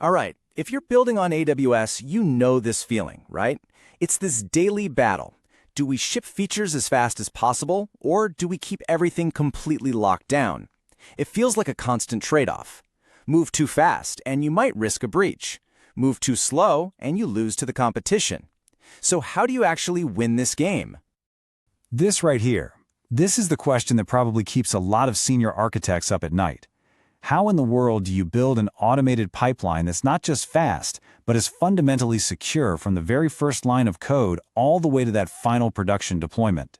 All right, if you're building on AWS, you know this feeling, right? It's this daily battle. Do we ship features as fast as possible, or do we keep everything completely locked down? It feels like a constant trade-off. Move too fast, and you might risk a breach. Move too slow, and you lose to the competition. So how do you actually win this game? This right here. This is the question that probably keeps a lot of senior architects up at night. How in the world do you build an automated pipeline that's not just fast, but is fundamentally secure from the very first line of code all the way to that final production deployment?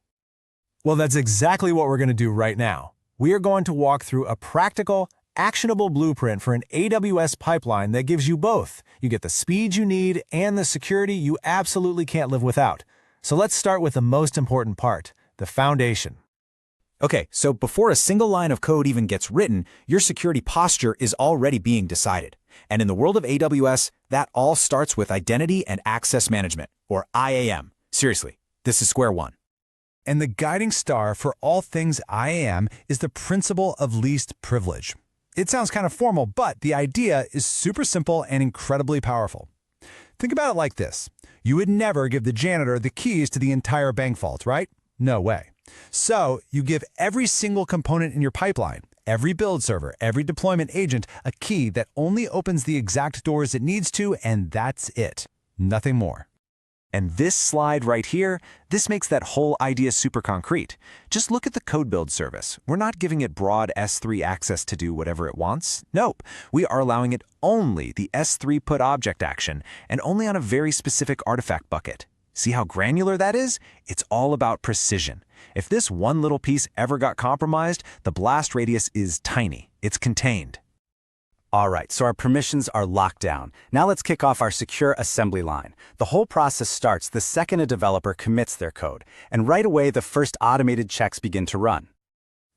Well, that's exactly what we're going to do right now. We are going to walk through a practical, actionable blueprint for an AWS pipeline that gives you both. You get the speed you need and the security you absolutely can't live without. So let's start with the most important part, the foundation. Okay, so before a single line of code even gets written, your security posture is already being decided. And in the world of AWS, that all starts with Identity and Access Management, or IAM. Seriously, this is square one. And the guiding star for all things IAM is the principle of least privilege. It sounds kind of formal, but the idea is super simple and incredibly powerful. Think about it like this. You would never give the janitor the keys to the entire bank vault, right? No way. So you give every single component in your pipeline, every build server, every deployment agent, a key that only opens the exact doors it needs to, and that's it. Nothing more. And this slide right here, this makes that whole idea super concrete. Just look at the code build service. We're not giving it broad S3 access to do whatever it wants. Nope, we are allowing it only the S3 put object action and only on a very specific artifact bucket. See how granular that is? It's all about precision. If this one little piece ever got compromised, the blast radius is tiny. It's contained. All right, so our permissions are locked down. Now let's kick off our secure assembly line. The whole process starts the second a developer commits their code, and right away the first automated checks begin to run.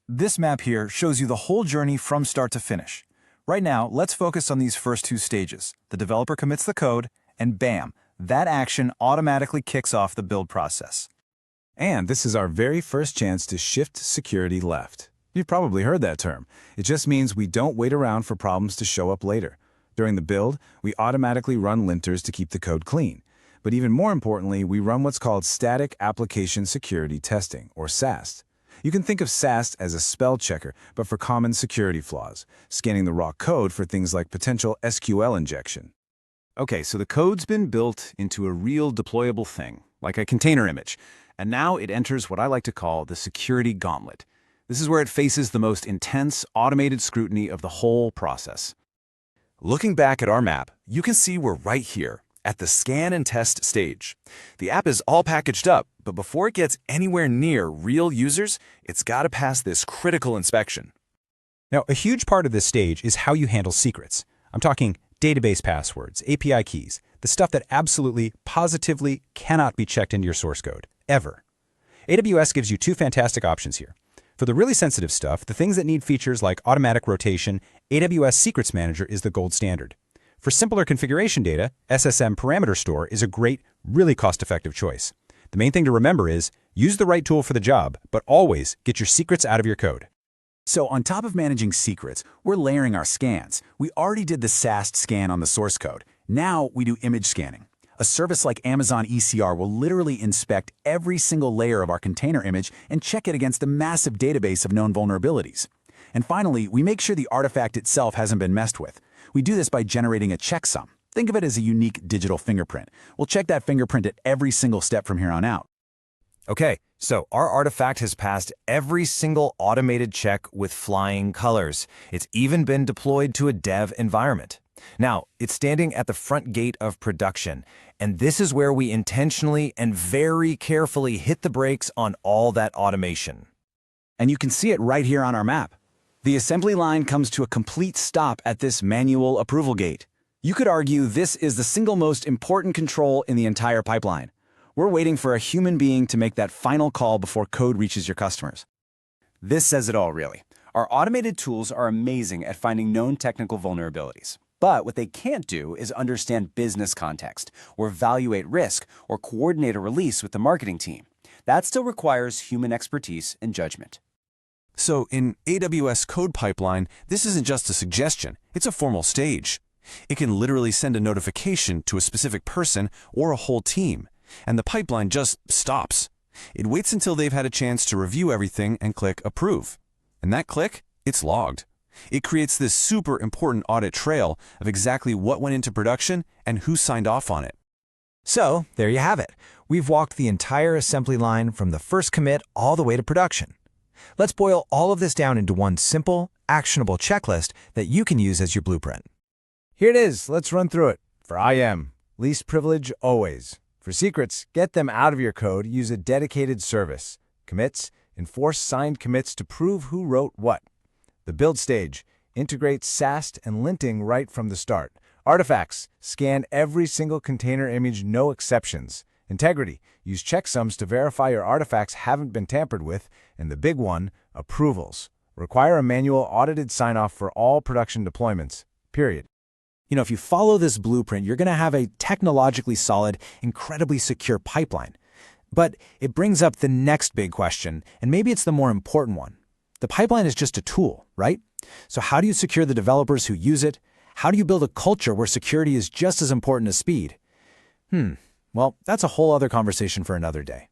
This map here shows you the whole journey from start to finish. Right now, let's focus on these first two stages. The developer commits the code, and bam, that action automatically kicks off the build process. And this is our very first chance to shift security left. You've probably heard that term. It just means we don't wait around for problems to show up later. During the build, we automatically run linters to keep the code clean. But even more importantly, we run what's called Static Application Security Testing, or SAST. You can think of SAST as a spell checker, but for common security flaws, scanning the raw code for things like potential SQL injection. Okay, so the code's been built into a real deployable thing, like a container image, and now it enters what I like to call the security gauntlet. This is where it faces the most intense, automated scrutiny of the whole process. Looking back at our map, you can see we're right here, at the scan and test stage. The app is all packaged up, but before it gets anywhere near real users, it's got to pass this critical inspection. Now, a huge part of this stage is how you handle secrets. I'm talking database passwords, API keys, the stuff that absolutely, positively cannot be checked into your source code, ever. AWS gives you two fantastic options here. For the really sensitive stuff, the things that need features like automatic rotation, AWS Secrets Manager is the gold standard. For simpler configuration data, SSM Parameter Store is a great, really cost-effective choice. The main thing to remember is, use the right tool for the job, but always get your secrets out of your code. So on top of managing secrets, we're layering our scans. We already did the SAST scan on the source code. Now we do image scanning. A service like Amazon ECR will literally inspect every single layer of our container image and check it against a massive database of known vulnerabilities. And finally, we make sure the artifact itself hasn't been messed with. We do this by generating a checksum. Think of it as a unique digital fingerprint. We'll check that fingerprint at every single step from here on out. Okay, so our artifact has passed every single automated check with flying colors. It's even been deployed to a dev environment. Now, it's standing at the front gate of production, and this is where we intentionally and very carefully hit the brakes on all that automation. And you can see it right here on our map. The assembly line comes to a complete stop at this manual approval gate. You could argue this is the single most important control in the entire pipeline. We're waiting for a human being to make that final call before code reaches your customers. This says it all, really. Our automated tools are amazing at finding known technical vulnerabilities. But what they can't do is understand business context, or evaluate risk, or coordinate a release with the marketing team. That still requires human expertise and judgment. So in AWS Code Pipeline, this isn't just a suggestion, it's a formal stage. It can literally send a notification to a specific person or a whole team, and the pipeline just stops. It waits until they've had a chance to review everything and click Approve. And that click, it's logged. It creates this super important audit trail of exactly what went into production and who signed off on it. So, there you have it. We've walked the entire assembly line from the first commit all the way to production. Let's boil all of this down into one simple, actionable checklist that you can use as your blueprint. Here it is. Let's run through it. For IAM, least privilege always. For secrets, get them out of your code. Use a dedicated service. Commits, enforce signed commits to prove who wrote what. The build stage, integrate SAST and linting right from the start. Artifacts, scan every single container image, no exceptions. Integrity, use checksums to verify your artifacts haven't been tampered with. And the big one, approvals. Require a manual audited sign-off for all production deployments, period. If you follow this blueprint, you're going to have a technologically solid, incredibly secure pipeline. But it brings up the next big question, and maybe it's the more important one. The pipeline is just a tool, right? So how do you secure the developers who use it? How do you build a culture where security is just as important as speed? Well, that's a whole other conversation for another day.